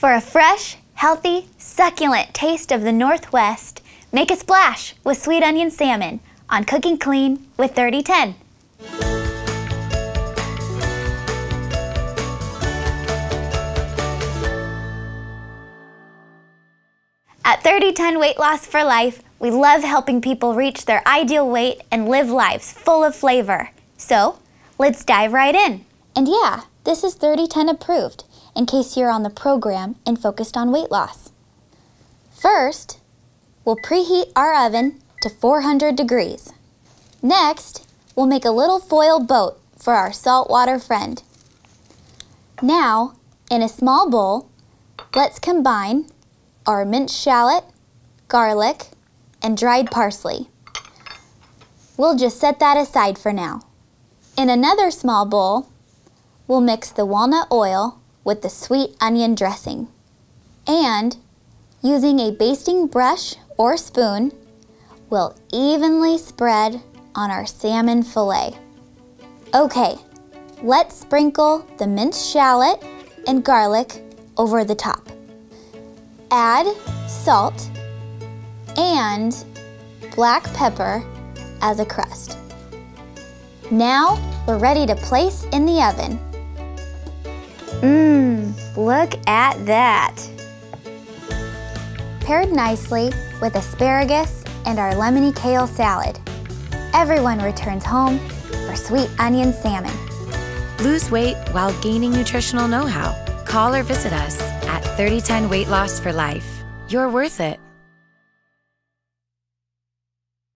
For a fresh, healthy, succulent taste of the Northwest, make a splash with sweet onion salmon on Cooking Clean with 3010. At 3010 Weight Loss for Life, we love helping people reach their ideal weight and live lives full of flavor. So, let's dive right in. And yeah, this is 3010 approved, in case you're on the program and focused on weight loss. First, we'll preheat our oven to 400 degrees. Next, we'll make a little foil boat for our saltwater friend. Now, in a small bowl, let's combine our minced shallot, garlic, and dried parsley. We'll just set that aside for now. In another small bowl, we'll mix the walnut oil with the sweet onion dressing. And, using a basting brush or spoon, we'll evenly spread on our salmon fillet. Okay, let's sprinkle the minced shallot and garlic over the top. Add salt and black pepper as a crust. Now we're ready to place in the oven. Look at that! Paired nicely with asparagus and our lemony kale salad. Everyone returns home for sweet onion salmon. Lose weight while gaining nutritional know-how. Call or visit us at 3010 Weight Loss for Life. You're worth it.